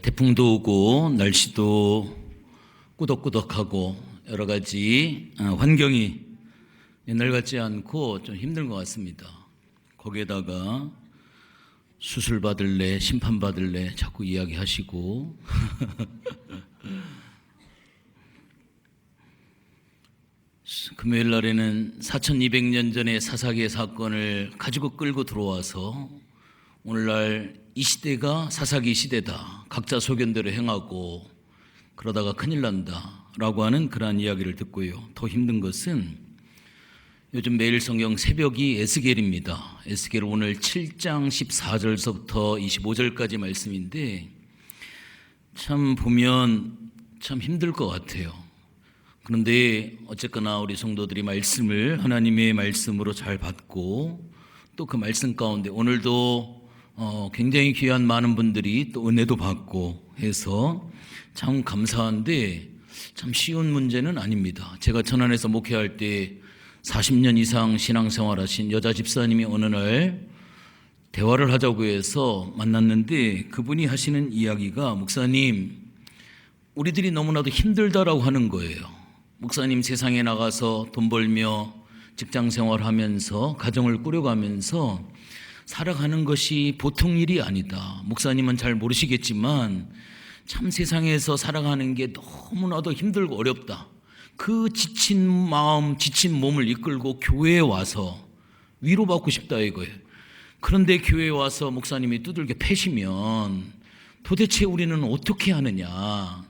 태풍도 오고 날씨도 꾸덕꾸덕하고 여러 가지 환경이 옛날 같지 않고 좀 힘든 것 같습니다. 거기에다가 수술 받을래, 심판 받을래 자꾸 이야기하시고 금요일 날에는 4200년 전의 사사기의 사건을 가지고 끌고 들어와서 오늘날 이 시대가 사사기 시대다, 각자 소견대로 행하고 그러다가 큰일 난다 라고 하는 그러한 이야기를 듣고요. 더 힘든 것은 요즘 매일 성경 새벽이 에스겔입니다. 에스겔 오늘 7장 14절서부터 25절까지 말씀인데 참 보면 참 힘들 것 같아요. 그런데 어쨌거나 우리 성도들이 말씀을 하나님의 말씀으로 잘 받고 또 그 말씀 가운데 오늘도 굉장히 귀한 많은 분들이 또 은혜도 받고 해서 참 감사한데 참 쉬운 문제는 아닙니다. 제가 천안에서 목회할 때 40년 이상 신앙생활하신 여자 집사님이 어느 날 대화를 하자고 해서 만났는데 그분이 하시는 이야기가 목사님, 우리들이 너무나도 힘들다라고 하는 거예요. 목사님 세상에 나가서 돈 벌며 직장생활하면서 가정을 꾸려가면서 살아가는 것이 보통 일이 아니다. 목사님은 잘 모르시겠지만 참 세상에서 살아가는 게 너무나도 힘들고 어렵다. 그 지친 마음, 지친 몸을 이끌고 교회에 와서 위로받고 싶다 이거예요. 그런데 교회에 와서 목사님이 두들겨 패시면 도대체 우리는 어떻게 하느냐.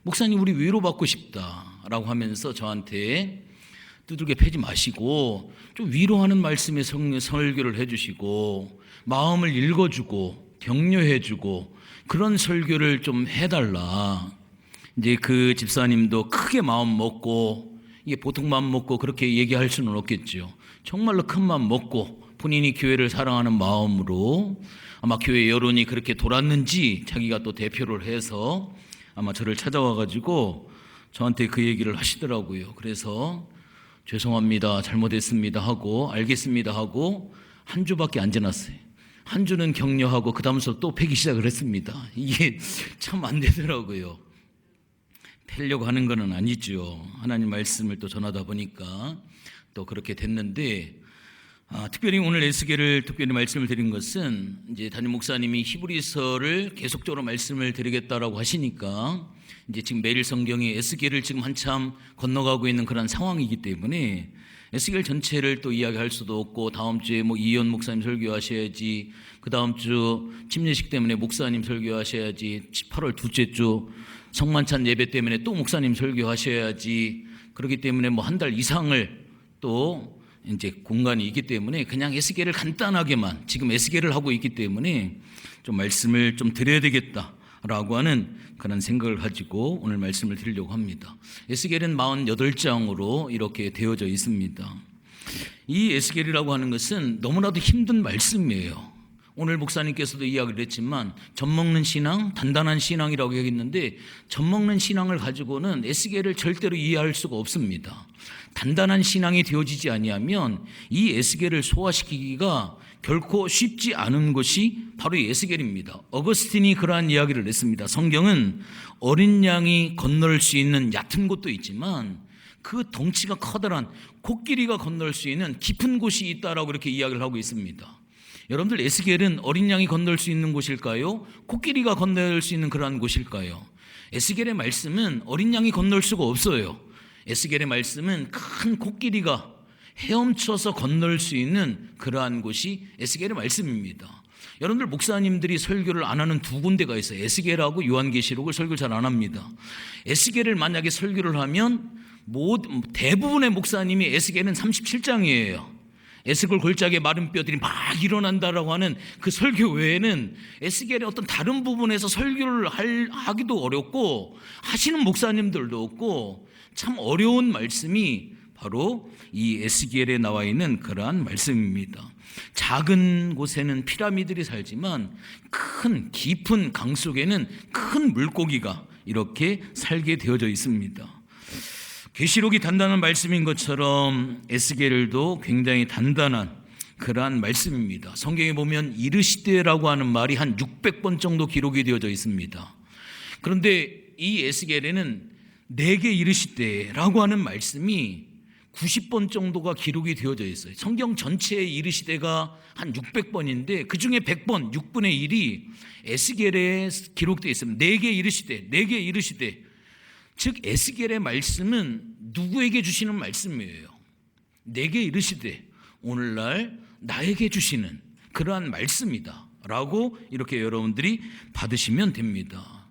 목사님 우리 위로받고 싶다라고 하면서 저한테 두들겨 패지 마시고 좀 위로하는 말씀의 설교를 해주시고 마음을 읽어주고 격려해주고 그런 설교를 좀 해달라. 이제 그 집사님도 크게 마음 먹고 이게 보통 마음 먹고 그렇게 얘기할 수는 없겠죠. 정말로 큰 마음 먹고 본인이 교회를 사랑하는 마음으로 아마 교회 여론이 그렇게 돌았는지 자기가 또 대표를 해서 아마 저를 찾아와가지고 저한테 그 얘기를 하시더라고요. 그래서 죄송합니다, 잘못했습니다 하고 알겠습니다 하고 한 주밖에 안 지났어요. 한 주는 격려하고 그 다음부터 또 패기 시작을 했습니다. 이게 참 안 되더라고요. 패려고 하는 건 아니죠. 하나님 말씀을 또 전하다 보니까 또 그렇게 됐는데 특별히 오늘 에스겔을 특별히 말씀을 드린 것은 이제 담임 목사님이 히브리서를 계속적으로 말씀을 드리겠다라고 하시니까 이제 지금 매일 성경이 에스겔을 지금 한참 건너가고 있는 그런 상황이기 때문에 에스겔 전체를 또 이야기할 수도 없고 다음 주에 뭐 이현 목사님 설교하셔야지, 그 다음 주 침례식 때문에 목사님 설교하셔야지, 8월 둘째 주 성만찬 예배 때문에 또 목사님 설교하셔야지, 그렇기 때문에 뭐 한 달 이상을 또 이제 공간이 있기 때문에 그냥 에스겔을 간단하게만 지금 에스겔을 하고 있기 때문에 좀 말씀을 좀 드려야 되겠다라고 하는 그런 생각을 가지고 오늘 말씀을 드리려고 합니다. 에스겔은 48장으로 이렇게 되어져 있습니다. 이 에스겔이라고 하는 것은 너무나도 힘든 말씀이에요. 오늘 목사님께서도 이야기를 했지만 젖먹는 신앙, 단단한 신앙이라고 얘기했는데 젖먹는 신앙을 가지고는 에스겔을 절대로 이해할 수가 없습니다. 단단한 신앙이 되어지지 아니하면 이 에스겔을 소화시키기가 결코 쉽지 않은 것이 바로 이 에스겔입니다. 어거스틴이 그러한 이야기를 했습니다. 성경은 어린 양이 건널 수 있는 얕은 곳도 있지만 그 덩치가 커다란 코끼리가 건널 수 있는 깊은 곳이 있다라고 이렇게 이야기를 하고 있습니다. 여러분들 에스겔은 어린 양이 건널 수 있는 곳일까요? 코끼리가 건널 수 있는 그러한 곳일까요? 에스겔의 말씀은 어린 양이 건널 수가 없어요. 에스겔의 말씀은 큰 코끼리가 헤엄쳐서 건널 수 있는 그러한 곳이 에스겔의 말씀입니다. 여러분들 목사님들이 설교를 안 하는 두 군데가 있어요. 에스겔하고 요한계시록을 설교를 잘 안 합니다. 에스겔을 만약에 설교를 하면 대부분의 목사님이 에스겔은 37장이에요. 에스겔 골짜기에 마른 뼈들이 막 일어난다라고 하는 그 설교 외에는 에스겔의 어떤 다른 부분에서 설교를 하기도 어렵고 하시는 목사님들도 없고 참 어려운 말씀이 바로 이 에스겔에 나와 있는 그러한 말씀입니다. 작은 곳에는 피라미드들이 살지만 큰 깊은 강 속에는 큰 물고기가 이렇게 살게 되어져 있습니다. 계시록이 단단한 말씀인 것처럼 에스겔도 굉장히 단단한 그러한 말씀입니다. 성경에 보면 이르시되라고 하는 말이 한 600번 정도 기록이 되어져 있습니다. 그런데 이 에스겔에는 내게 이르시되라고 하는 말씀이 90번 정도가 기록이 되어져 있어요. 성경 전체에 이르시되가 한 600번인데 그 중에 100번, 6분의 1이 에스겔에 기록되어 있습니다. 내게 이르시되, 내게 이르시되. 즉 에스겔의 말씀은 누구에게 주시는 말씀이에요? 내게 이르시되, 오늘날 나에게 주시는 그러한 말씀이다 라고 이렇게 여러분들이 받으시면 됩니다.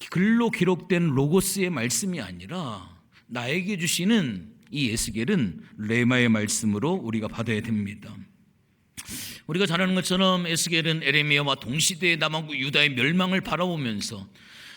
글로 기록된 로고스의 말씀이 아니라 나에게 주시는 이 에스겔은 레마의 말씀으로 우리가 받아야 됩니다. 우리가 잘 아는 것처럼 에스겔은 에레미야와 동시대의 남왕국 유다의 멸망을 바라보면서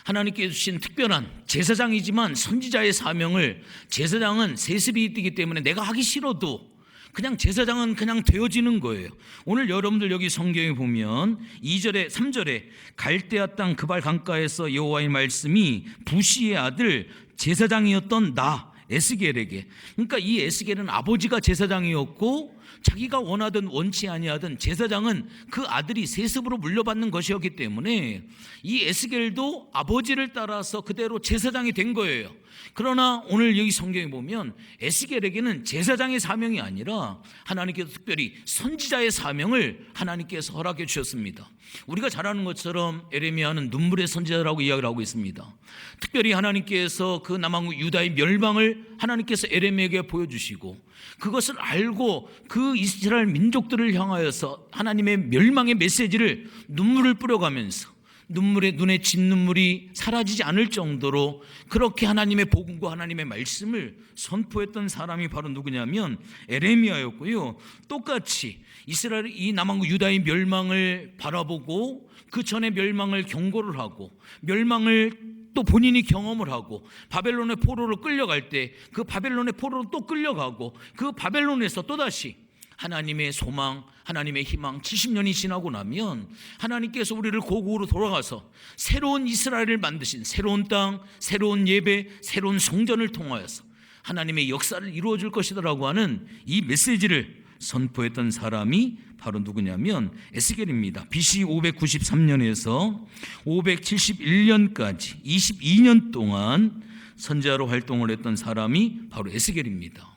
하나님께 주신 특별한 제사장이지만 선지자의 사명을, 제사장은 세습이 있기 때문에 내가 하기 싫어도 그냥 제사장은 그냥 되어지는 거예요. 오늘 여러분들 여기 성경에 보면 2절에 3절에 갈대아 땅 그발 강가에서 여호와의 말씀이 부시의 아들 제사장이었던 나 에스겔에게, 그러니까 이 에스겔은 아버지가 제사장이었고 자기가 원하든 원치 아니하든 제사장은 그 아들이 세습으로 물려받는 것이었기 때문에 이 에스겔도 아버지를 따라서 그대로 제사장이 된 거예요. 그러나 오늘 여기 성경에 보면 에스겔에게는 제사장의 사명이 아니라 하나님께서 특별히 선지자의 사명을 하나님께서 허락해 주셨습니다. 우리가 잘 아는 것처럼 에레미야는 눈물의 선지자라고 이야기를 하고 있습니다. 특별히 하나님께서 그 남왕국 유다의 멸망을 하나님께서 에레미야에게 보여주시고 그것을 알고 그 이스라엘 민족들을 향하여서 하나님의 멸망의 메시지를 눈물을 뿌려가면서 눈에 진 눈물이 사라지지 않을 정도로 그렇게 하나님의 복음과 하나님의 말씀을 선포했던 사람이 바로 누구냐면 에레미야였고요. 똑같이 이스라엘 이 남왕국 유다의 멸망을 바라보고 그 전에 멸망을 경고를 하고 멸망을 또 본인이 경험을 하고 바벨론의 포로로 끌려갈 때 그 바벨론의 포로로 또 끌려가고 그 바벨론에서 또다시 하나님의 소망, 하나님의 희망 70년이 지나고 나면 하나님께서 우리를 고국으로 돌아가서 새로운 이스라엘을 만드신 새로운 땅, 새로운 예배, 새로운 성전을 통하여서 하나님의 역사를 이루어 줄 것이다라고 하는 이 메시지를 선포했던 사람이 바로 누구냐면 에스겔입니다. BC 593년에서 571년까지 22년 동안 선지자로 활동을 했던 사람이 바로 에스겔입니다.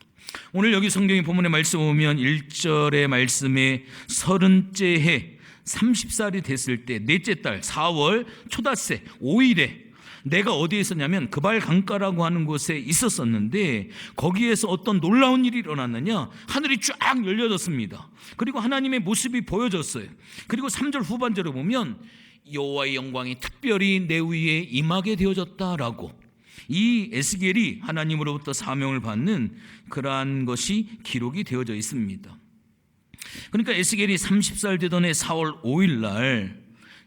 오늘 여기 성경의 본문의 말씀 보면 1절의 말씀에 30째 해 30살이 됐을 때 넷째 달 4월 초닷새 5일에 내가 어디에 있었냐면 그발 강가라고 하는 곳에 있었었는데 거기에서 어떤 놀라운 일이 일어났느냐, 하늘이 쫙 열려졌습니다. 그리고 하나님의 모습이 보여졌어요. 그리고 3절 후반절에 보면 여호와의 영광이 특별히 내 위에 임하게 되어졌다라고 이 에스겔이 하나님으로부터 사명을 받는 그러한 것이 기록이 되어져 있습니다. 그러니까 에스겔이 30살 되던 해 4월 5일 날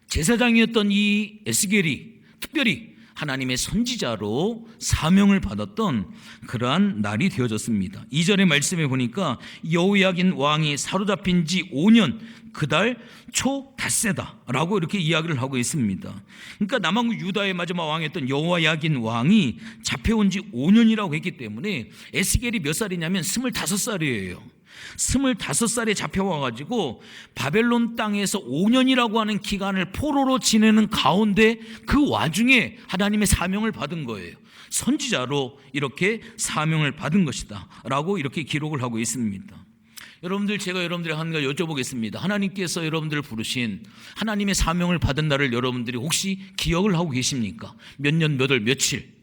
제사장이었던 이 에스겔이 특별히 하나님의 선지자로 사명을 받았던 그러한 날이 되어졌습니다. 2절의 말씀에 보니까 여호야긴 왕이 사로잡힌 지 5년 그달 초 닷새다라고 이렇게 이야기를 하고 있습니다. 그러니까 남왕국 유다의 마지막 왕이었던 여호야긴 왕이 잡혀온 지 5년이라고 했기 때문에 에스겔이 몇 살이냐면 25살이에요. 25살에 잡혀와가지고 바벨론 땅에서 5년이라고 하는 기간을 포로로 지내는 가운데 그 와중에 하나님의 사명을 받은 거예요. 선지자로 이렇게 사명을 받은 것이다 라고 이렇게 기록을 하고 있습니다. 여러분들, 제가 여러분들의 한 가지 여쭤보겠습니다. 하나님께서 여러분들을 부르신 하나님의 사명을 받은 날을 여러분들이 혹시 기억을 하고 계십니까? 몇 년, 몇 월, 며칠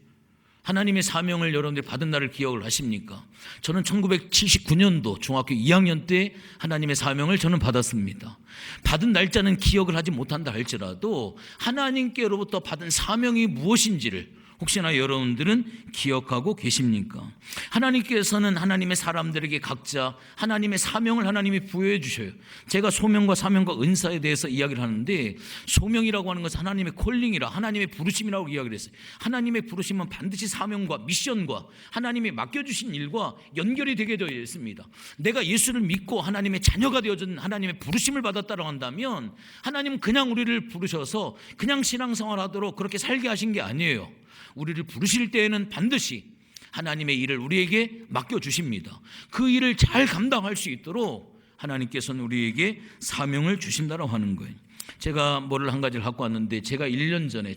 하나님의 사명을 여러분들이 받은 날을 기억을 하십니까? 저는 1979년도 중학교 2학년 때 하나님의 사명을 저는 받았습니다. 받은 날짜는 기억을 하지 못한다 할지라도 하나님께로부터 받은 사명이 무엇인지를 혹시나 여러분들은 기억하고 계십니까? 하나님께서는 하나님의 사람들에게 각자 하나님의 사명을 하나님이 부여해 주셔요. 제가 소명과 사명과 은사에 대해서 이야기를 하는데, 소명이라고 하는 것은 하나님의 콜링이라, 하나님의 부르심이라고 이야기를 했어요. 하나님의 부르심은 반드시 사명과 미션과 하나님이 맡겨주신 일과 연결이 되게 되어 있습니다. 내가 예수를 믿고 하나님의 자녀가 되어준 하나님의 부르심을 받았다고 한다면 하나님은 그냥 우리를 부르셔서 그냥 신앙생활 하도록 그렇게 살게 하신 게 아니에요. 우리를 부르실 때에는 반드시 하나님의 일을 우리에게 맡겨주십니다. 그 일을 잘 감당할 수 있도록 하나님께서는 우리에게 사명을 주신다라고 하는 거예요. 제가 뭐를 한 가지를 갖고 왔는데, 제가 1년 전에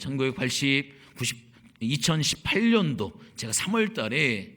2018년도 제가 3월 달에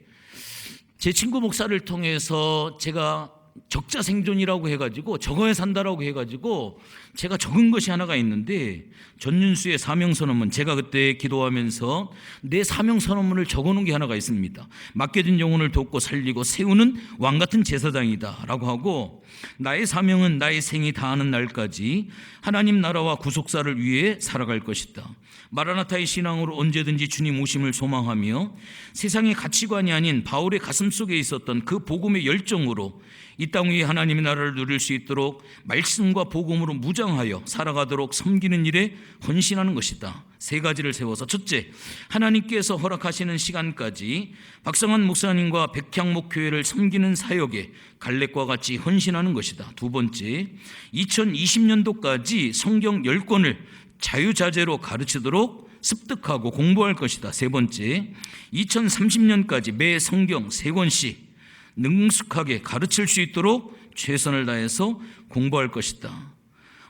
제 친구 목사를 통해서 제가 적자생존이라고 해가지고 적어야 산다라고 해가지고 제가 적은 것이 하나가 있는데, 전윤수의 사명선언문, 제가 그때 기도하면서 내 사명선언문을 적어놓은 게 하나가 있습니다. 맡겨진 영혼을 돕고 살리고 세우는 왕같은 제사장이다 라고 하고, 나의 사명은 나의 생이 다하는 날까지 하나님 나라와 구속사를 위해 살아갈 것이다. 마라나타의 신앙으로 언제든지 주님 오심을 소망하며 세상의 가치관이 아닌 바울의 가슴 속에 있었던 그 복음의 열정으로 이 땅 위에 하나님의 나라를 누릴 수 있도록 말씀과 복음으로 무장하여 살아가도록 섬기는 일에 헌신하는 것이다. 세 가지를 세워서, 첫째, 하나님께서 허락하시는 시간까지 박성환 목사님과 백향목교회를 섬기는 사역에 갈렙과 같이 헌신하는 것이다. 두 번째, 2020년도까지 성경 10권을 자유자재로 가르치도록 습득하고 공부할 것이다. 세 번째, 2030년까지 매 성경 3권씩 능숙하게 가르칠 수 있도록 최선을 다해서 공부할 것이다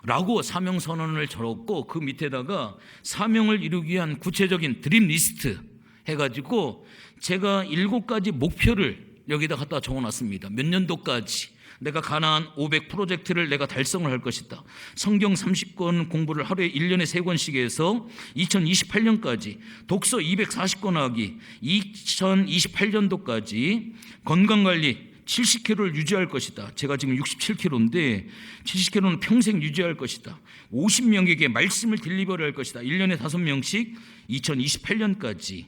라고 사명선언을 적었고, 그 밑에다가 사명을 이루기 위한 구체적인 드림 리스트 해가지고 제가 7가지 목표를 여기다 갖다 적어놨습니다. 몇 년도까지 내가 가나안 500 프로젝트를 내가 달성을 할 것이다. 성경 30권 공부를 하루에 1년에 3권씩 해서 2028년까지 독서 240권 하기, 2028년도까지 건강관리 70kg를 유지할 것이다. 제가 지금 67kg인데 70kg는 평생 유지할 것이다. 50명에게 말씀을 딜리버리 할 것이다. 1년에 5명씩 2028년까지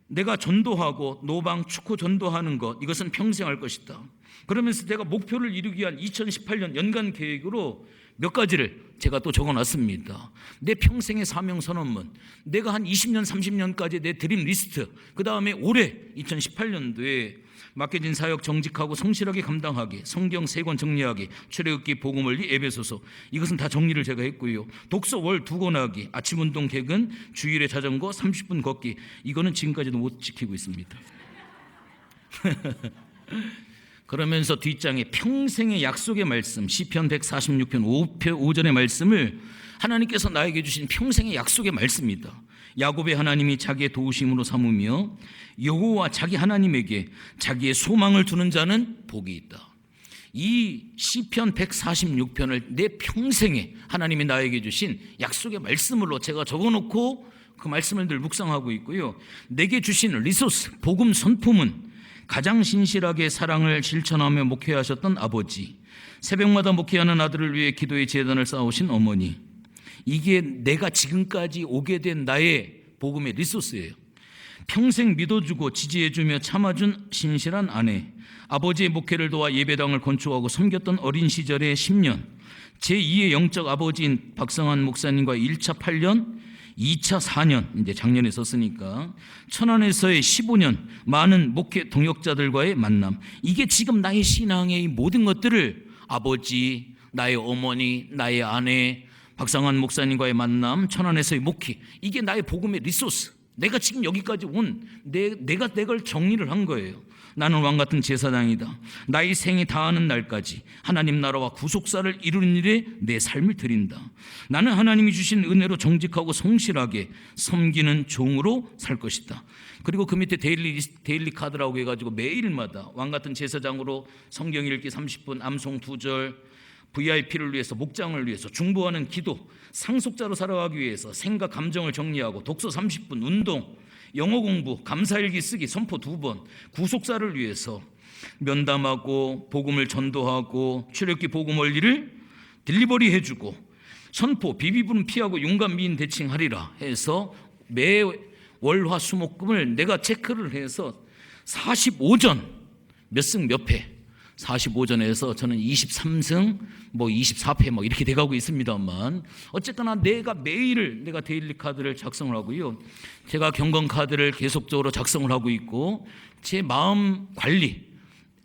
내가 전도하고 노방 축구 전도하는 것, 이것은 평생 할 것이다. 그러면서 내가 목표를 이루기 위한 2018년 연간 계획으로 몇 가지를 제가 또 적어놨습니다. 내 평생의 사명선언문, 내가 한 20년 30년까지 내 드림 리스트, 그 다음에 올해 2018년도에 맡겨진 사역 정직하고 성실하게 감당하기, 성경 3권 정리하기, 출애굽기, 복음원리, 에베소서, 이것은 다 정리를 제가 했고요. 독서 월 2권 하기, 아침 운동 개근, 주일에 자전거 30분 걷기, 이거는 지금까지도 못 지키고 있습니다. 그러면서 뒷장에 평생의 약속의 말씀, 시편 146편 5절의 말씀을, 하나님께서 나에게 주신 평생의 약속의 말씀이다. 야곱의 하나님이 자기의 도우심으로 삼으며 여호와 자기 하나님에게 자기의 소망을 두는 자는 복이 있다. 이 시편 146편을 내 평생에 하나님이 나에게 주신 약속의 말씀으로 제가 적어놓고 그 말씀을 늘 묵상하고 있고요. 내게 주신 리소스, 복음 선품은 가장 신실하게 사랑을 실천하며 목회하셨던 아버지, 새벽마다 목회하는 아들을 위해 기도의 제단을 쌓으신 어머니, 이게 내가 지금까지 오게 된 나의 복음의 리소스예요. 평생 믿어주고 지지해주며 참아준 신실한 아내, 아버지의 목회를 도와 예배당을 건축하고 섬겼던 어린 시절의 10년, 제2의 영적 아버지인 박성환 목사님과 1차 8년, 2차 4년, 이제 작년에 썼으니까 천안에서의 15년, 많은 목회 동역자들과의 만남, 이게 지금 나의 신앙의 모든 것들을, 아버지, 나의 어머니, 나의 아내, 박성환 목사님과의 만남, 천안에서의 목회, 이게 나의 복음의 리소스. 내가 지금 여기까지 온 내가 내걸 정리를 한 거예요. 나는 왕같은 제사장이다. 나의 생이 다하는 날까지 하나님 나라와 구속사를 이루는 일에 내 삶을 드린다. 나는 하나님이 주신 은혜로 정직하고 성실하게 섬기는 종으로 살 것이다. 그리고 그 밑에 데일리 카드라고 해가지고 매일마다 왕같은 제사장으로 성경 읽기 30분, 암송 2절, VIP를 위해서, 목장을 위해서, 중보하는 기도, 상속자로 살아가기 위해서 생각 감정을 정리하고, 독서 30분, 운동, 영어 공부, 감사일기 쓰기, 선포 2번, 구속사를 위해서 면담하고 복음을 전도하고 출애굽기 복음 원리를 딜리버리 해주고, 선포, 비비분 피하고 용감 미인 대칭하리라 해서 매 월화 수목금을 내가 체크를 해서 45전 몇 승 몇 패, 45전에서 저는 23승, 24패 이렇게 돼가고 있습니다만, 어쨌거나 내가 매일 내가 데일리 카드를 작성을 하고요. 제가 경건 카드를 계속적으로 작성을 하고 있고, 제 마음 관리,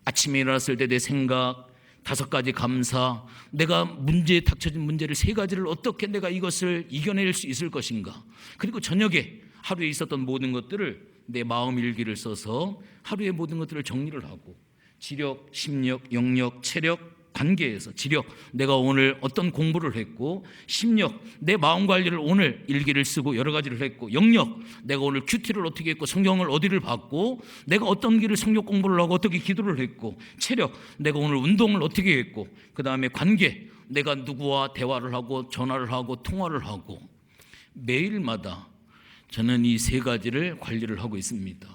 아침에 일어났을 때 내 생각, 5가지 감사, 내가 닥쳐진 문제를 3가지를 어떻게 내가 이것을 이겨낼 수 있을 것인가, 그리고 저녁에 하루에 있었던 모든 것들을 내 마음 일기를 써서 하루의 모든 것들을 정리를 하고, 지력, 심력, 영력, 체력, 관계에서 지력, 내가 오늘 어떤 공부를 했고, 심력, 내 마음 관리를 오늘 일기를 쓰고 여러 가지를 했고, 영력, 내가 오늘 큐티를 어떻게 했고 성경을 어디를 봤고, 내가 어떤 길을 성경 공부를 하고 어떻게 기도를 했고, 체력, 내가 오늘 운동을 어떻게 했고, 그 다음에 관계, 내가 누구와 대화를 하고 전화를 하고 통화를 하고, 매일마다 저는 이 세 가지를 관리를 하고 있습니다.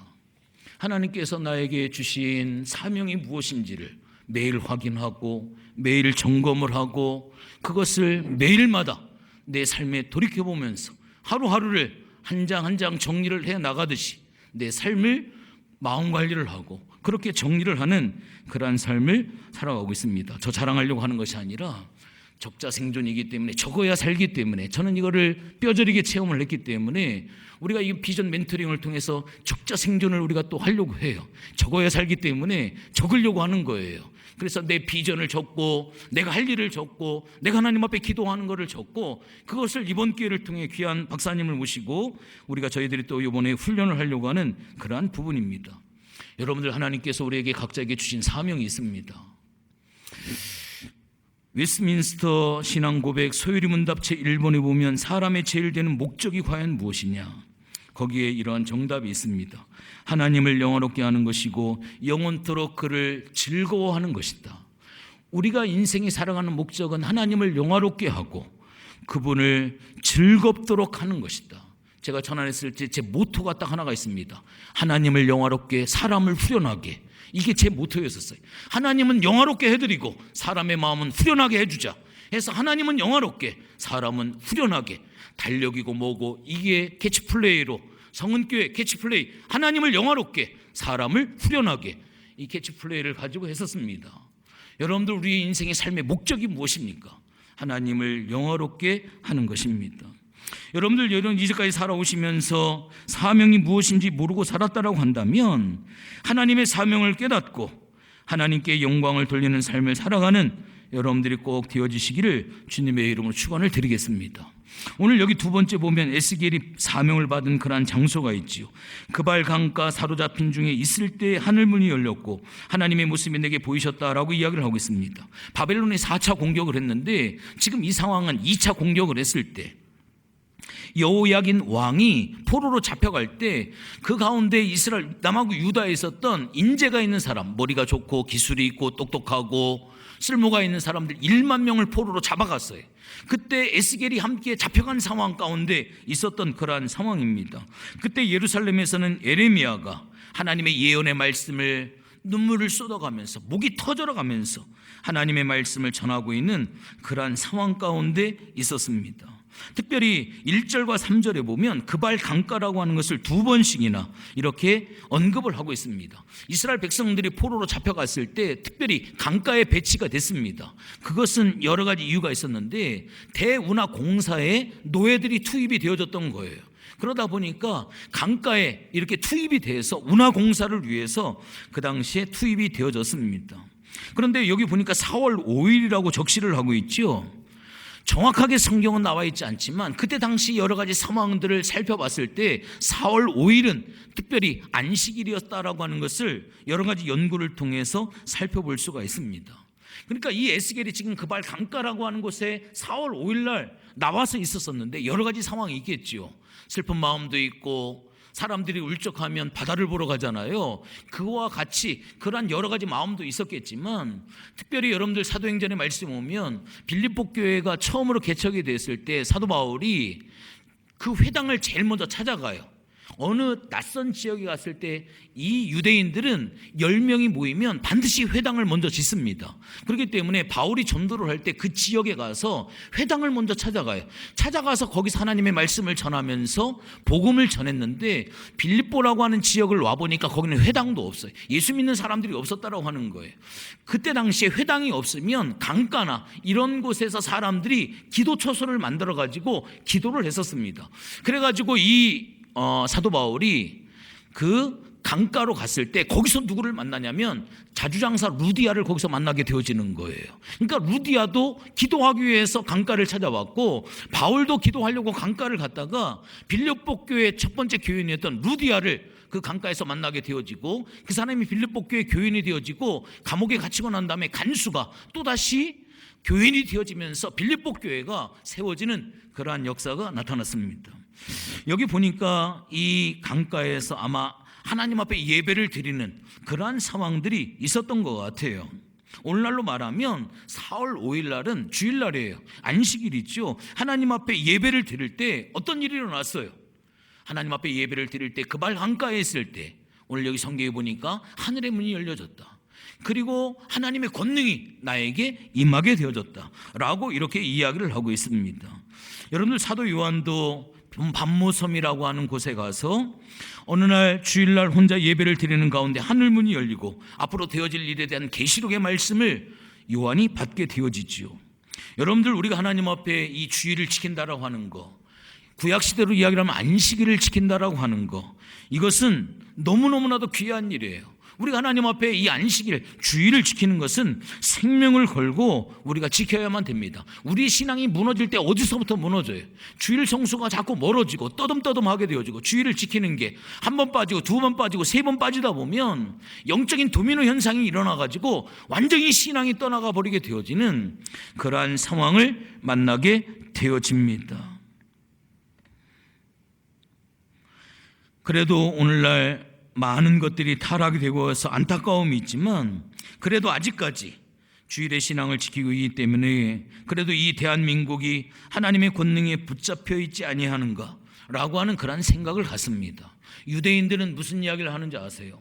하나님께서 나에게 주신 사명이 무엇인지를 매일 확인하고 매일 점검을 하고, 그것을 매일마다 내 삶에 돌이켜보면서 하루하루를 한 장 한 장 정리를 해 나가듯이 내 삶을 마음 관리를 하고 그렇게 정리를 하는 그러한 삶을 살아가고 있습니다. 저 자랑하려고 하는 것이 아니라 적자생존이기 때문에, 적어야 살기 때문에, 저는 이거를 뼈저리게 체험을 했기 때문에 우리가 이 비전 멘토링을 통해서 적자생존을 우리가 또 하려고 해요. 적어야 살기 때문에 적으려고 하는 거예요. 그래서 내 비전을 적고 내가 할 일을 적고 내가 하나님 앞에 기도하는 것을 적고, 그것을 이번 기회를 통해 귀한 박사님을 모시고 우리가 저희들이 또 이번에 훈련을 하려고 하는 그러한 부분입니다. 여러분들, 하나님께서 우리에게 각자에게 주신 사명이 있습니다. 웨스트민스터 신앙고백 소요리 문답 제1번에 보면 사람의 제일 되는 목적이 과연 무엇이냐, 거기에 이러한 정답이 있습니다. 하나님을 영화롭게 하는 것이고 영원토록 그를 즐거워하는 것이다. 우리가 인생이 살아가는 목적은 하나님을 영화롭게 하고 그분을 즐겁도록 하는 것이다. 제가 전환했을 때 제 모토가 딱 하나가 있습니다. 하나님을 영화롭게, 사람을 후련하게. 이게 제 모토였었어요. 하나님은 영화롭게 해드리고 사람의 마음은 후련하게 해주자 해서, 하나님은 영화롭게, 사람은 후련하게, 달력이고 뭐고, 이게 캐치플레이로, 성은교회 캐치플레이, 하나님을 영화롭게, 사람을 후련하게, 이 캐치플레이를 가지고 했었습니다. 여러분들, 우리의 인생의 삶의 목적이 무엇입니까? 하나님을 영화롭게 하는 것입니다. 여러분들, 이제까지 살아오시면서 사명이 무엇인지 모르고 살았다라고 한다면, 하나님의 사명을 깨닫고 하나님께 영광을 돌리는 삶을 살아가는 여러분들이 꼭 되어지시기를 주님의 이름으로 축원을 드리겠습니다. 오늘 여기 두 번째 보면 에스겔이 사명을 받은 그러한 장소가 있지요. 그발 강가 사로잡힌 중에 있을 때 하늘문이 열렸고 하나님의 모습이 내게 보이셨다라고 이야기를 하고 있습니다. 바벨론이 4차 공격을 했는데, 지금 이 상황은 2차 공격을 했을 때, 여호야긴 왕이 포로로 잡혀갈 때 그 가운데 이스라엘 남하고 유다에 있었던 인재가 있는 사람, 머리가 좋고 기술이 있고 똑똑하고 쓸모가 있는 사람들 1만 명을 포로로 잡아갔어요. 그때 에스겔이 함께 잡혀간 상황 가운데 있었던 그러한 상황입니다. 그때 예루살렘에서는 에레미야가 하나님의 예언의 말씀을 눈물을 쏟아가면서 목이 터져가면서 하나님의 말씀을 전하고 있는 그러한 상황 가운데 있었습니다. 특별히 1절과 3절에 보면 그발 강가라고 하는 것을 2번씩이나 이렇게 언급을 하고 있습니다. 이스라엘 백성들이 포로로 잡혀갔을 때 특별히 강가에 배치가 됐습니다. 그것은 여러 가지 이유가 있었는데, 대운하 공사에 노예들이 투입이 되어졌던 거예요. 그러다 보니까 강가에 이렇게 투입이 돼서 운하 공사를 위해서 그 당시에 투입이 되어졌습니다. 그런데 여기 보니까 4월 5일이라고 적시를 하고 있죠. 정확하게 성경은 나와 있지 않지만 그때 당시 여러 가지 상황들을 살펴봤을 때 4월 5일은 특별히 안식일이었다라고 하는 것을 여러 가지 연구를 통해서 살펴볼 수가 있습니다. 그러니까 이 에스겔이 지금 그발 강가라고 하는 곳에 4월 5일 날 나와서 있었었는데, 여러 가지 상황이 있겠죠. 슬픈 마음도 있고, 사람들이 울적하면 바다를 보러 가잖아요. 그와 같이 그러한 여러 가지 마음도 있었겠지만, 특별히 여러분들 사도행전의 말씀 오면 빌립보 교회가 처음으로 개척이 됐을 때 사도 바울이 그 회당을 제일 먼저 찾아가요. 어느 낯선 지역에 갔을 때 이 유대인들은 10명이 모이면 반드시 회당을 먼저 짓습니다. 그렇기 때문에 바울이 전도를 할 때 그 지역에 가서 회당을 먼저 찾아가요. 찾아가서 거기서 하나님의 말씀을 전하면서 복음을 전했는데, 빌립보라고 하는 지역을 와보니까 거기는 회당도 없어요. 예수 믿는 사람들이 없었다라고 하는 거예요. 그때 당시에 회당이 없으면 강가나 이런 곳에서 사람들이 기도 처소를 만들어 가지고 기도를 했었습니다. 그래가지고 이 사도 바울이 그 강가로 갔을 때 거기서 누구를 만나냐면 자주장사 루디아를 거기서 만나게 되어지는 거예요. 그러니까 루디아도 기도하기 위해서 강가를 찾아왔고, 바울도 기도하려고 강가를 갔다가 빌립보 교회 첫 번째 교인이었던 루디아를 그 강가에서 만나게 되어지고 그 사람이 빌립보 교회 교인이 되어지고 감옥에 갇히고 난 다음에 간수가 또다시 교인이 되어지면서 빌립보 교회가 세워지는 그러한 역사가 나타났습니다. 여기 보니까 이 강가에서 아마 하나님 앞에 예배를 드리는 그러한 상황들이 있었던 것 같아요. 오늘날로 말하면 4월 5일 날은 주일날이에요. 안식일이죠. 하나님 앞에 예배를 드릴 때 어떤 일이 일어났어요? 하나님 앞에 예배를 드릴 때 그 발 강가에 있을 때 오늘 여기 성경에 보니까 하늘의 문이 열려졌다. 그리고 하나님의 권능이 나에게 임하게 되어졌다 라고 이렇게 이야기를 하고 있습니다. 여러분들 사도 요한도 반모섬이라고 하는 곳에 가서 어느 날 주일날 혼자 예배를 드리는 가운데 하늘문이 열리고 앞으로 되어질 일에 대한 계시록의 말씀을 요한이 받게 되어지지요. 여러분들 우리가 하나님 앞에 이 주일을 지킨다라고 하는 거, 구약시대로 이야기하면 안식일을 지킨다라고 하는 거, 이것은 너무너무나도 귀한 일이에요. 우리가 하나님 앞에 이 안식일, 주일을 지키는 것은 생명을 걸고 우리가 지켜야만 됩니다. 우리 신앙이 무너질 때 어디서부터 무너져요? 주일 성수가 자꾸 멀어지고 떠듬떠듬하게 되어지고 주일을 지키는 게 한 번 빠지고 두 번 빠지고 세 번 빠지다 보면 영적인 도미노 현상이 일어나가지고 완전히 신앙이 떠나가 버리게 되어지는 그러한 상황을 만나게 되어집니다. 그래도 오늘날 많은 것들이 타락이 되고 해서 안타까움이 있지만 그래도 아직까지 주일의 신앙을 지키고 있기 때문에 그래도 이 대한민국이 하나님의 권능에 붙잡혀 있지 아니하는가 라고 하는 그런 생각을 갖습니다. 유대인들은 무슨 이야기를 하는지 아세요?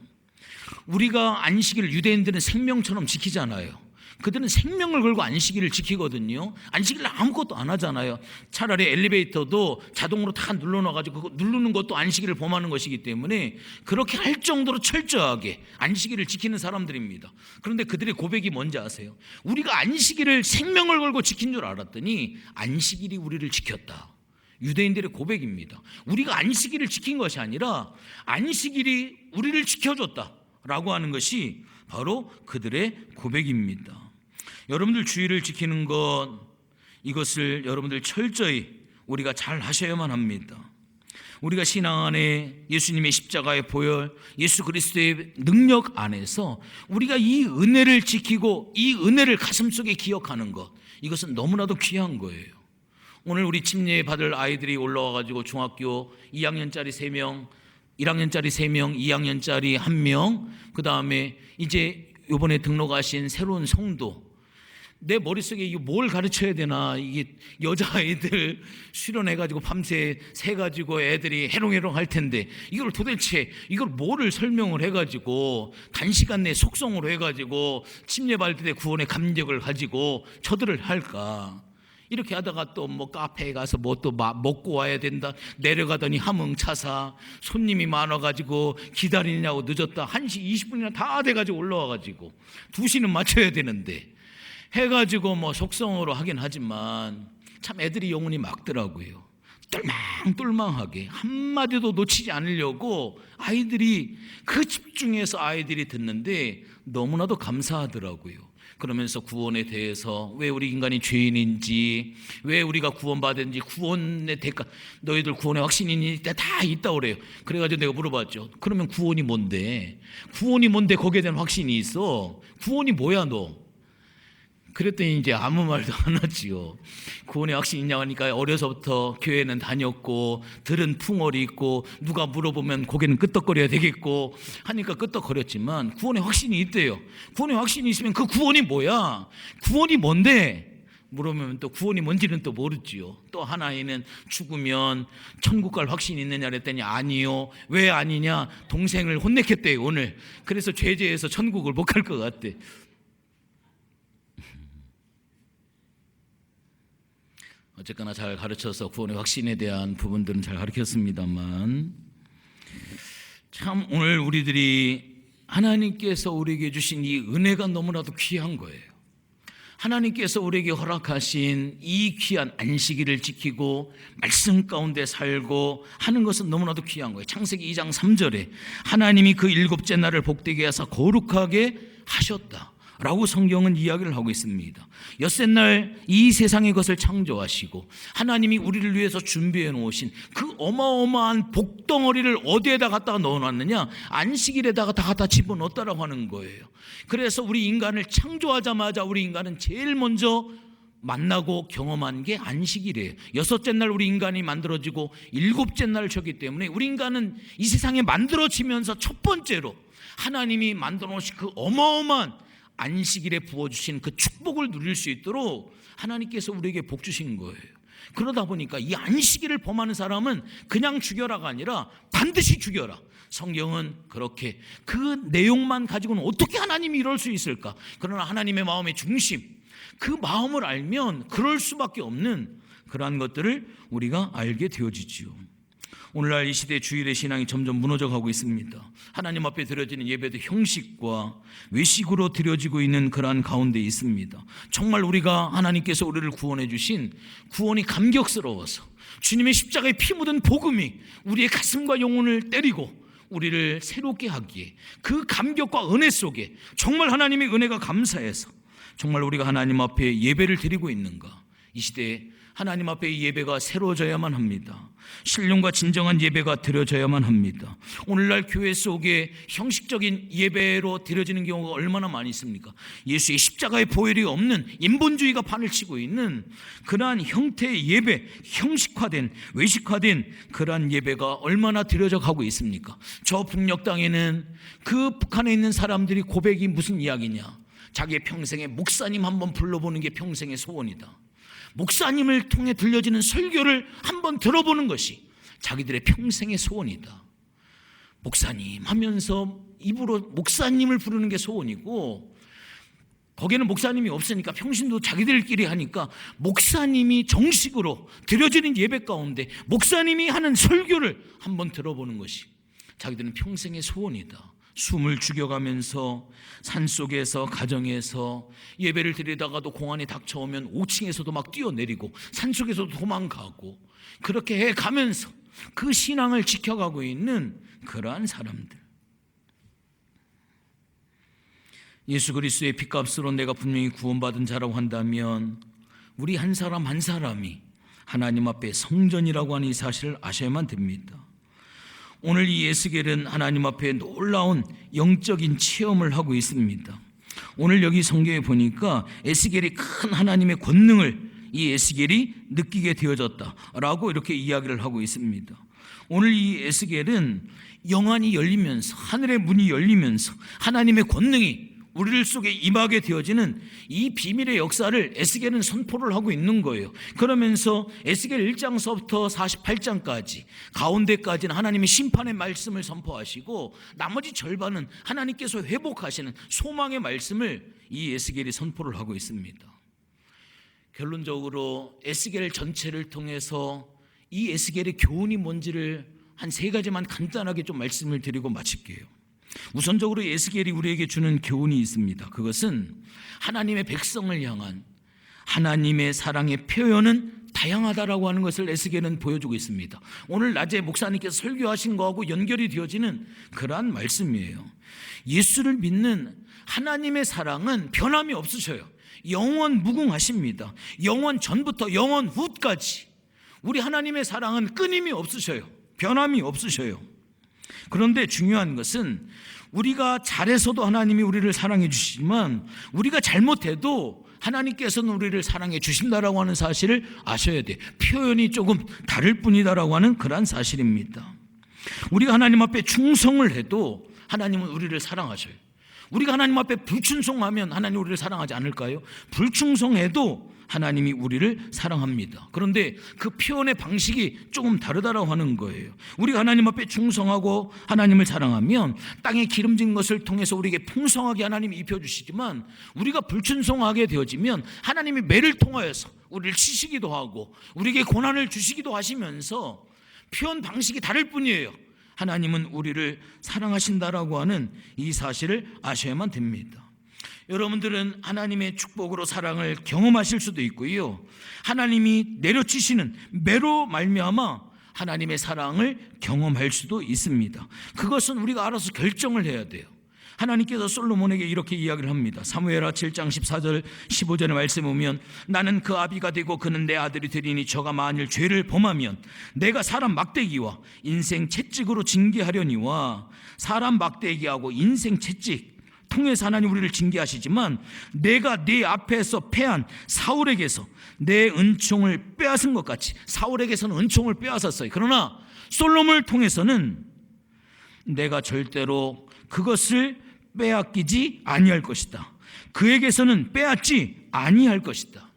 우리가 안식일을 유대인들은 생명처럼 지키잖아요. 그들은 생명을 걸고 안식일을 지키거든요. 안식일 아무것도 안 하잖아요. 차라리 엘리베이터도 자동으로 다 눌러놔가지고 누르는 것도 안식일을 범하는 것이기 때문에 그렇게 할 정도로 철저하게 안식일을 지키는 사람들입니다. 그런데 그들의 고백이 뭔지 아세요? 우리가 안식일을 생명을 걸고 지킨 줄 알았더니 안식일이 우리를 지켰다. 유대인들의 고백입니다. 우리가 안식일을 지킨 것이 아니라 안식일이 우리를 지켜줬다라고 하는 것이 바로 그들의 고백입니다. 여러분들 주일을 지키는 것, 이것을 여러분들 철저히 우리가 잘 하셔야만 합니다. 우리가 신앙 안에 예수님의 십자가의 보혈, 예수 그리스도의 능력 안에서 우리가 이 은혜를 지키고 이 은혜를 가슴속에 기억하는 것, 이것은 너무나도 귀한 거예요. 오늘 우리 침례 받을 아이들이 올라와가지고 중학교 2학년짜리 3명, 1학년짜리 3명, 2학년짜리 1명, 그 다음에 이제 이번에 등록하신 새로운 성도, 내 머릿속에 이게 뭘 가르쳐야 되나, 이게 여자아이들 수련해가지고 밤새 새가지고 애들이 해롱해롱 할 텐데 이걸 도대체 이걸 뭐를 설명을 해가지고 단시간 내에 속성으로 해가지고 침례받을 때 구원의 감격을 가지고 저들을 할까. 이렇게 하다가 또 뭐 카페에 가서 뭐 또 먹고 와야 된다. 내려가더니 함흥차사 손님이 많아가지고 기다리냐고 늦었다. 1시 20분이나 다 돼가지고 올라와가지고 2시는 맞춰야 되는데 해가지고 뭐 속성으로 하긴 하지만 참 애들이 영혼이 막더라고요. 똘망똘망하게 한마디도 놓치지 않으려고 아이들이 그 집중해서 아이들이 듣는데 너무나도 감사하더라고요. 그러면서 구원에 대해서 왜 우리 인간이 죄인인지, 왜 우리가 구원받은지, 구원의 대가, 너희들 구원의 확신이 있니? 다 있다고 그래요. 그래가지고 내가 물어봤죠. 그러면 구원이 뭔데? 구원이 뭔데 거기에 대한 확신이 있어? 구원이 뭐야 너? 그랬더니 이제 아무 말도 안 하지요. 구원의 확신이 있냐고 하니까 어려서부터 교회는 다녔고 들은 풍월이 있고 누가 물어보면 고개는 끄덕거려야 되겠고 하니까 끄덕거렸지만 구원의 확신이 있대요. 구원의 확신이 있으면 그 구원이 뭐야? 구원이 뭔데? 물으면 또 구원이 뭔지는 또 모르지요. 또 하나에는 죽으면 천국 갈 확신이 있느냐 그랬더니 아니요. 왜 아니냐? 동생을 혼냈겠대요 오늘. 그래서 죄제해서 천국을 못 갈 것 같대. 어쨌거나 잘 가르쳐서 구원의 확신에 대한 부분들은 잘 가르쳤습니다만 참 오늘 우리들이 하나님께서 우리에게 주신 이 은혜가 너무나도 귀한 거예요. 하나님께서 우리에게 허락하신 이 귀한 안식일을 지키고 말씀 가운데 살고 하는 것은 너무나도 귀한 거예요. 창세기 2장 3절에 하나님이 그 7째 날을 복되게 하사 거룩하게 하셨다 라고 성경은 이야기를 하고 있습니다. 엿새날 이 세상의 것을 창조하시고 하나님이 우리를 위해서 준비해 놓으신 그 어마어마한 복덩어리를 어디에다 갖다가 넣어놨느냐? 안식일에다가 다 갖다 집어넣었다라고 하는 거예요. 그래서 우리 인간을 창조하자마자 우리 인간은 제일 먼저 만나고 경험한 게 안식일이에요. 6째 날 우리 인간이 만들어지고 7째 날 졌기 때문에 우리 인간은 이 세상에 만들어지면서 첫 번째로 하나님이 만들어 놓으신 그 어마어마한 안식일에 부어주신 그 축복을 누릴 수 있도록 하나님께서 우리에게 복 주신 거예요. 그러다 보니까 이 안식일을 범하는 사람은 그냥 죽여라가 아니라 반드시 죽여라. 성경은 그렇게 그 내용만 가지고는 어떻게 하나님이 이럴 수 있을까? 그러나 하나님의 마음의 중심, 그 마음을 알면 그럴 수밖에 없는 그러한 것들을 우리가 알게 되어지지요. 오늘날 이 시대 주일의 신앙이 점점 무너져가고 있습니다. 하나님 앞에 드려지는 예배도 형식과 외식으로 드려지고 있는 그러한 가운데 있습니다. 정말 우리가 하나님께서 우리를 구원해 주신 구원이 감격스러워서 주님의 십자가에 피 묻은 복음이 우리의 가슴과 영혼을 때리고 우리를 새롭게 하기에 그 감격과 은혜 속에 정말 하나님의 은혜가 감사해서 정말 우리가 하나님 앞에 예배를 드리고 있는가? 이 시대에 하나님 앞에 이 예배가 새로워져야만 합니다. 신령과 진정한 예배가 드려져야만 합니다. 오늘날 교회 속에 형식적인 예배로 드려지는 경우가 얼마나 많이 있습니까? 예수의 십자가의 보혈이 없는 인본주의가 판을 치고 있는 그러한 형태의 예배, 형식화된 외식화된 그러한 예배가 얼마나 드려져 가고 있습니까? 저 북녘 땅에는 그 북한에 있는 사람들이 고백이 무슨 이야기냐? 자기의 평생에 목사님 한번 불러보는 게 평생의 소원이다. 목사님을 통해 들려지는 설교를 한번 들어보는 것이 자기들의 평생의 소원이다. 목사님 하면서 입으로 목사님을 부르는 게 소원이고, 거기에는 목사님이 없으니까 평신도 자기들끼리 하니까 목사님이 정식으로 드려지는 예배 가운데 목사님이 하는 설교를 한번 들어보는 것이 자기들은 평생의 소원이다. 숨을 죽여가면서 산속에서 가정에서 예배를 드리다가도 공안이 닥쳐오면 5층에서도 막 뛰어내리고 산속에서도 도망가고 그렇게 해가면서 그 신앙을 지켜가고 있는 그러한 사람들. 예수 그리스도의 피값으로 내가 분명히 구원받은 자라고 한다면 우리 한 사람 한 사람이 하나님 앞에 성전이라고 하는 이 사실을 아셔야만 됩니다. 오늘 이 에스겔은 하나님 앞에 놀라운 영적인 체험을 하고 있습니다. 오늘 여기 성경에 보니까 에스겔이 큰 하나님의 권능을 이 에스겔이 느끼게 되어졌다라고 이렇게 이야기를 하고 있습니다. 오늘 이 에스겔은 영안이 열리면서 하늘의 문이 열리면서 하나님의 권능이 우리들 속에 임하게 되어지는 이 비밀의 역사를 에스겔은 선포를 하고 있는 거예요. 그러면서 에스겔 1장서부터 48장까지 가운데까지는 하나님의 심판의 말씀을 선포하시고 나머지 절반은 하나님께서 회복하시는 소망의 말씀을 이 에스겔이 선포를 하고 있습니다. 결론적으로 에스겔 전체를 통해서 이 에스겔의 교훈이 뭔지를 한 3가지만 간단하게 좀 말씀을 드리고 마칠게요. 우선적으로 에스겔이 우리에게 주는 교훈이 있습니다. 그것은 하나님의 백성을 향한 하나님의 사랑의 표현은 다양하다라고 하는 것을 에스겔은 보여주고 있습니다. 오늘 낮에 목사님께서 설교하신 거하고 연결이 되어지는 그러한 말씀이에요. 예수를 믿는 하나님의 사랑은 변함이 없으셔요. 영원 무궁하십니다. 영원 전부터 영원 후까지 우리 하나님의 사랑은 끊임이 없으셔요. 변함이 없으셔요. 그런데 중요한 것은 우리가 잘해서도 하나님이 우리를 사랑해 주시지만 우리가 잘못해도 하나님께서는 우리를 사랑해 주신다라고 하는 사실을 아셔야 돼요. 표현이 조금 다를 뿐이다라고 하는 그러한 사실입니다. 우리가 하나님 앞에 충성을 해도 하나님은 우리를 사랑하셔요. 우리가 하나님 앞에 불충성하면 하나님 우리를 사랑하지 않을까요? 불충성해도 하나님이 우리를 사랑합니다. 그런데 그 표현의 방식이 조금 다르다라고 하는 거예요. 우리가 하나님 앞에 충성하고 하나님을 사랑하면 땅에 기름진 것을 통해서 우리에게 풍성하게 하나님이 입혀주시지만 우리가 불충성하게 되어지면 하나님이 매를 통하여서 우리를 치시기도 하고 우리에게 고난을 주시기도 하시면서 표현 방식이 다를 뿐이에요. 하나님은 우리를 사랑하신다라고 하는 이 사실을 아셔야만 됩니다. 여러분들은 하나님의 축복으로 사랑을 경험하실 수도 있고요, 하나님이 내려주시는 매로 말미암아 하나님의 사랑을 경험할 수도 있습니다. 그것은 우리가 알아서 결정을 해야 돼요. 하나님께서 솔로몬에게 이렇게 이야기를 합니다. 사무엘하 7장 14절 15절의 말씀에 보면 나는 그 아비가 되고 그는 내 아들이 되리니 저가 만일 죄를 범하면 내가 사람 막대기와 인생 채찍으로 징계하려니와 사람 막대기하고 인생 채찍 통해서 하나님 우리를 징계하시지만 내가 네 앞에서 패한 사울에게서 내 은총을 빼앗은 것 같이 사울에게서는 은총을 빼앗았어요. 그러나 솔로몬을 통해서는 내가 절대로 그것을 빼앗기지 아니할 것이다. 그에게서는 빼앗지 아니할 것이다.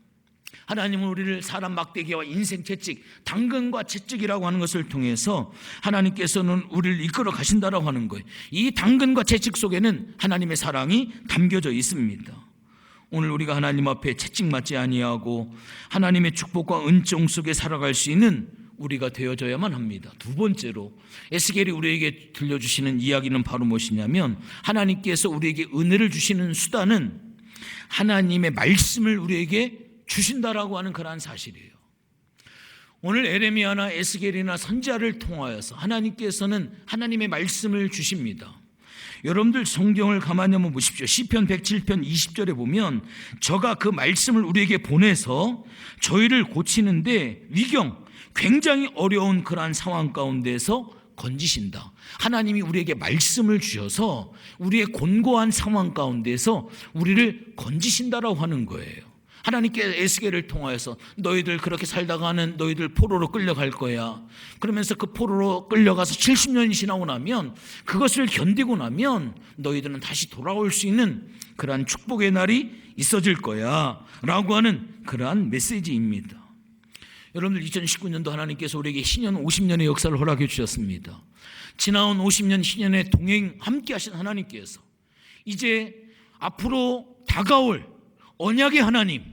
하나님은 우리를 사람 막대기와 인생 채찍, 당근과 채찍이라고 하는 것을 통해서 하나님께서는 우리를 이끌어 가신다라고 하는 거예요. 이 당근과 채찍 속에는 하나님의 사랑이 담겨져 있습니다. 오늘 우리가 하나님 앞에 채찍 맞지 아니하고 하나님의 축복과 은총 속에 살아갈 수 있는 우리가 되어져야만 합니다. 두 번째로 에스겔이 우리에게 들려주시는 이야기는 바로 무엇이냐면 하나님께서 우리에게 은혜를 주시는 수단은 하나님의 말씀을 우리에게 주신다라고 하는 그러한 사실이에요. 오늘 에레미야나 에스겔이나 선지자를 통하여서 하나님께서는 하나님의 말씀을 주십니다. 여러분들 성경을 가만히 한번 보십시오. 시편 107편 20절에 보면 저가 그 말씀을 우리에게 보내서 저희를 고치는데 위경 굉장히 어려운 그러한 상황 가운데서 건지신다. 하나님이 우리에게 말씀을 주셔서 우리의 곤고한 상황 가운데서 우리를 건지신다라고 하는 거예요. 하나님께 에스겔을 통하여서 너희들 그렇게 살다가는 너희들 포로로 끌려갈 거야. 그러면서 그 포로로 끌려가서 70년이 지나고 나면 그것을 견디고 나면 너희들은 다시 돌아올 수 있는 그러한 축복의 날이 있어질 거야 라고 하는 그러한 메시지입니다. 여러분들 2019년도 하나님께서 우리에게 신년 50년의 역사를 허락해 주셨습니다. 지나온 50년 신년의 동행 함께 하신 하나님께서 이제 앞으로 다가올 언약의 하나님,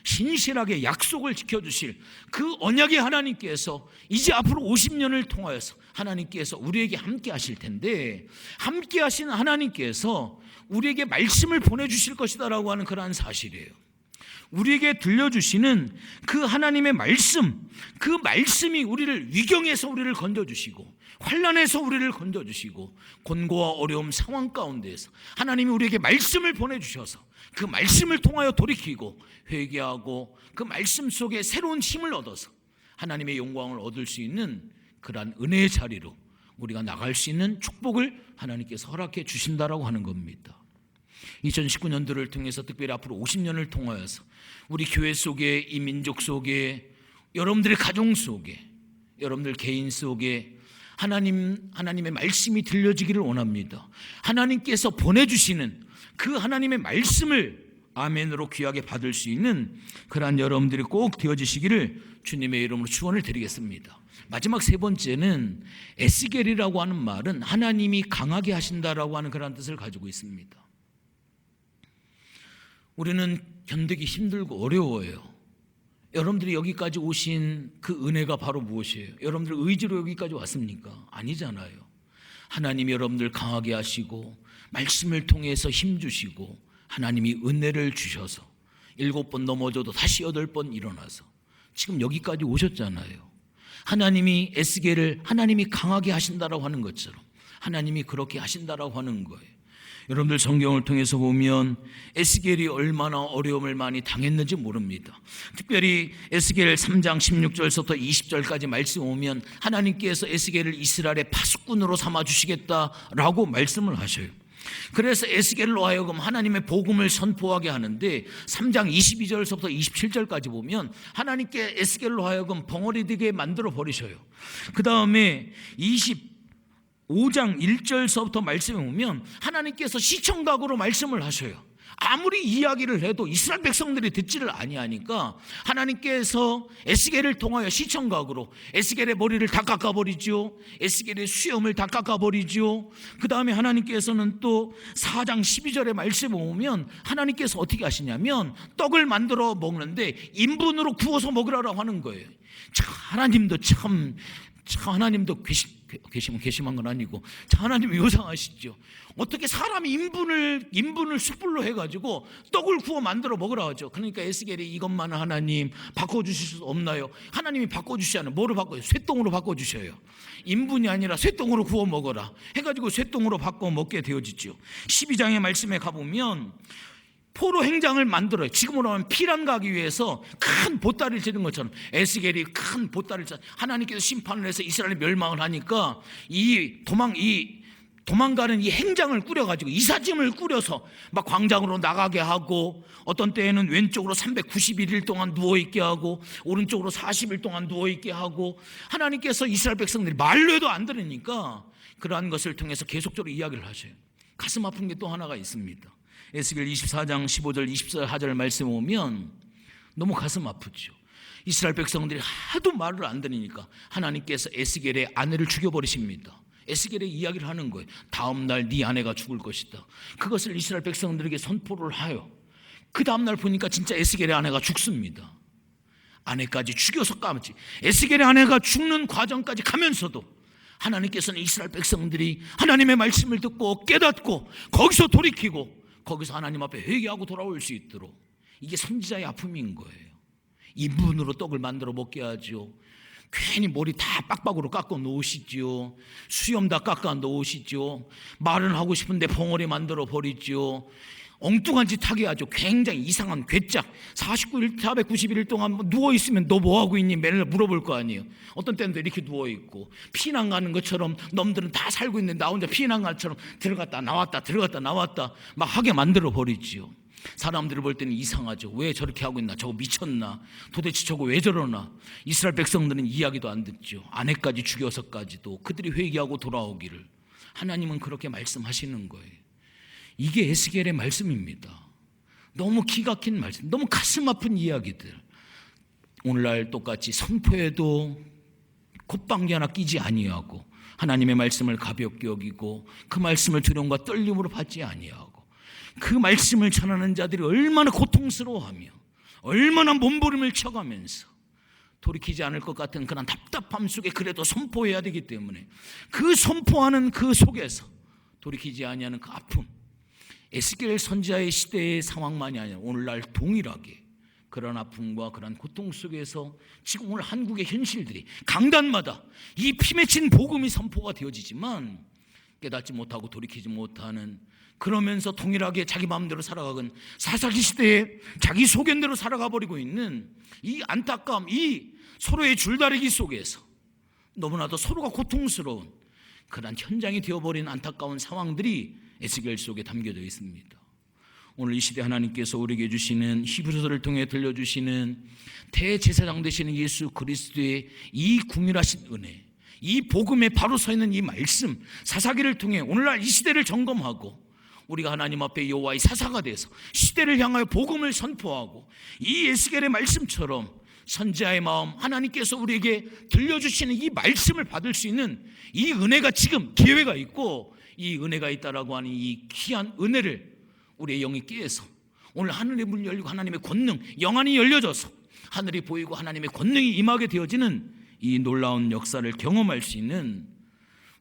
신실하게 약속을 지켜주실 그 언약의 하나님께서 이제 앞으로 50년을 통하여서 하나님께서 우리에게 함께 하실 텐데 함께 하신 하나님께서 우리에게 말씀을 보내주실 것이다 라고 하는 그러한 사실이에요. 우리에게 들려주시는 그 하나님의 말씀, 그 말씀이 우리를 위경에서 우리를 건져주시고 환난에서 우리를 건져주시고 곤고와 어려움 상황 가운데에서 하나님이 우리에게 말씀을 보내주셔서 그 말씀을 통하여 돌이키고 회개하고 그 말씀 속에 새로운 힘을 얻어서 하나님의 영광을 얻을 수 있는 그러한 은혜의 자리로 우리가 나갈 수 있는 축복을 하나님께서 허락해 주신다라고 하는 겁니다. 2019년도를 통해서 특별히 앞으로 50년을 통하여서 우리 교회 속에 이 민족 속에 여러분들의 가정 속에 여러분들 개인 속에 하나님의 말씀이 들려지기를 원합니다. 하나님께서 보내주시는 그 하나님의 말씀을 아멘으로 귀하게 받을 수 있는 그러한 여러분들이 꼭 되어지시기를 주님의 이름으로 축원을 드리겠습니다. 마지막 세 번째는 에스겔이라고 하는 말은 하나님이 강하게 하신다라고 하는 그런 뜻을 가지고 있습니다. 우리는 견디기 힘들고 어려워요. 여러분들이 여기까지 오신 그 은혜가 바로 무엇이에요? 여러분들 의지로 여기까지 왔습니까? 아니잖아요. 하나님이 여러분들 강하게 하시고 말씀을 통해서 힘주시고 하나님이 은혜를 주셔서 7번 넘어져도 다시 8번 일어나서 지금 여기까지 오셨잖아요. 하나님이 에스겔을 하나님이 강하게 하신다라고 하는 것처럼 하나님이 그렇게 하신다라고 하는 거예요. 여러분들 성경을 통해서 보면 에스겔이 얼마나 어려움을 많이 당했는지 모릅니다. 특별히 에스겔 3장 16절부터 20절까지 말씀 오면 하나님께서 에스겔을 이스라엘의 파수꾼으로 삼아주시겠다라고 말씀을 하셔요. 그래서 에스겔로 하여금 하나님의 복음을 선포하게 하는데 3장 22절부터 27절까지 보면 하나님께 에스겔로 하여금 벙어리 되게 만들어 버리셔요. 그 다음에 5장 1절서부터 말씀에 보면 하나님께서 시청각으로 말씀을 하셔요. 아무리 이야기를 해도 이스라엘 백성들이 듣지를 아니하니까 하나님께서 에스겔을 통하여 시청각으로 에스겔의 머리를 다 깎아버리죠. 에스겔의 수염을 다 깎아버리죠. 그 다음에 하나님께서는 또 4장 12절의 말씀에 보면 하나님께서 어떻게 하시냐면 떡을 만들어 먹는데 인분으로 구워서 먹으라고 하는 거예요. 하나님도 참 참 하나님도 괘씸한 건 아니고 참 하나님이 요상하시죠. 어떻게 사람이 인분을 숯불로 해가지고 떡을 구워 만들어 먹으라 하죠. 그러니까 에스겔이 이것만 하나님 바꿔주실 수 없나요? 하나님이 바꿔주시잖아요. 뭐로 바꿔요? 쇠똥으로 바꿔주셔요. 인분이 아니라 쇠똥으로 구워 먹어라 해가지고 쇠똥으로 바꿔 먹게 되어지죠. 12장의 말씀에 가보면 포로 행장을 만들어요. 지금으로 하면 피란 가기 위해서 큰 보따리를 지는 것처럼 에스겔이 큰 보따리를 하나님께서 심판을 해서 이스라엘이 멸망을 하니까 도망가는 이 행장을 꾸려가지고 이삿짐을 꾸려서 막 광장으로 나가게 하고 어떤 때에는 왼쪽으로 391일 동안 누워있게 하고 오른쪽으로 40일 동안 누워있게 하고 하나님께서 이스라엘 백성들이 말로 해도 안 들으니까 그러한 것을 통해서 계속적으로 이야기를 하셔요. 가슴 아픈 게 또 하나가 있습니다. 에스겔 24장 15절 24절 말씀 오면 너무 가슴 아프죠. 이스라엘 백성들이 하도 말을 안 들으니까 하나님께서 에스겔의 아내를 죽여버리십니다. 에스겔의 이야기를 하는 거예요. 다음 날 네 아내가 죽을 것이다. 그것을 이스라엘 백성들에게 선포를 하여 그 다음 날 보니까 진짜 에스겔의 아내가 죽습니다. 아내까지 죽여서 까먹지. 에스겔의 아내가 죽는 과정까지 가면서도 하나님께서는 이스라엘 백성들이 하나님의 말씀을 듣고 깨닫고 거기서 돌이키고 거기서 하나님 앞에 회개하고 돌아올 수 있도록, 이게 선지자의 아픔인 거예요. 인분으로 떡을 만들어 먹게 하죠. 괜히 머리 다 빡빡으로 깎아 놓으시죠. 수염 다 깎아 놓으시죠. 말은 하고 싶은데 벙어리 만들어 버리죠. 엉뚱한 짓 하게 하죠. 굉장히 이상한 괴짝. 49일 491일 동안 누워있으면 너 뭐하고 있니? 맨날 물어볼 거 아니에요. 어떤 때는 이렇게 누워있고 피난 가는 것처럼 놈들은 다 살고 있는데 나 혼자 피난 가는 것처럼 들어갔다 나왔다 들어갔다 나왔다 막 하게 만들어 버리지요. 사람들이 볼 때는 이상하죠. 왜 저렇게 하고 있나? 저거 미쳤나? 도대체 저거 왜 저러나? 이스라엘 백성들은 이야기도 안 듣죠. 아내까지 죽여서까지도 그들이 회개하고 돌아오기를 하나님은 그렇게 말씀하시는 거예요. 이게 에스겔의 말씀입니다. 너무 기가 막힌 말씀, 너무 가슴 아픈 이야기들. 오늘날 똑같이 선포에도 콧방귀 하나 끼지 아니하고 하나님의 말씀을 가볍게 여기고 그 말씀을 두려움과 떨림으로 받지 아니하고 그 말씀을 전하는 자들이 얼마나 고통스러워하며 얼마나 몸부림을 쳐가면서 돌이키지 않을 것 같은 그런 답답함 속에 그래도 선포해야 되기 때문에 그 선포하는 그 속에서 돌이키지 아니하는 그 아픔, 에스겔 선지자의 시대의 상황만이 아니라 오늘날 동일하게 그런 아픔과 그런 고통 속에서 지금 오늘 한국의 현실들이 강단마다 이 피맺힌 복음이 선포가 되어지지만 깨닫지 못하고 돌이키지 못하는, 그러면서 동일하게 자기 마음대로 살아가건 사사기 시대에 자기 소견대로 살아가 버리고 있는 이 안타까움, 이 서로의 줄다리기 속에서 너무나도 서로가 고통스러운 그런 현장이 되어버린 안타까운 상황들이 에스겔 속에 담겨져 있습니다. 오늘 이 시대 하나님께서 우리에게 주시는 히브리서를 통해 들려주시는 대제사장 되시는 예수 그리스도의 이 궁일하신 은혜, 이 복음에 바로 서 있는 이 말씀, 사사기를 통해 오늘날 이 시대를 점검하고 우리가 하나님 앞에 여호와의 사사가 돼서 시대를 향하여 복음을 선포하고 이 에스겔의 말씀처럼 선지자의 마음, 하나님께서 우리에게 들려주시는 이 말씀을 받을 수 있는 이 은혜가 지금 기회가 있고, 이 은혜가 있다라고 하는 이 귀한 은혜를 우리의 영이 깨서 오늘 하늘의 문이 열리고 하나님의 권능, 영안이 열려져서 하늘이 보이고 하나님의 권능이 임하게 되어지는 이 놀라운 역사를 경험할 수 있는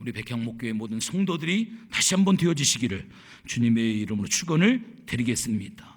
우리 백향목교회 모든 성도들이 다시 한번 되어지시기를 주님의 이름으로 축원을 드리겠습니다.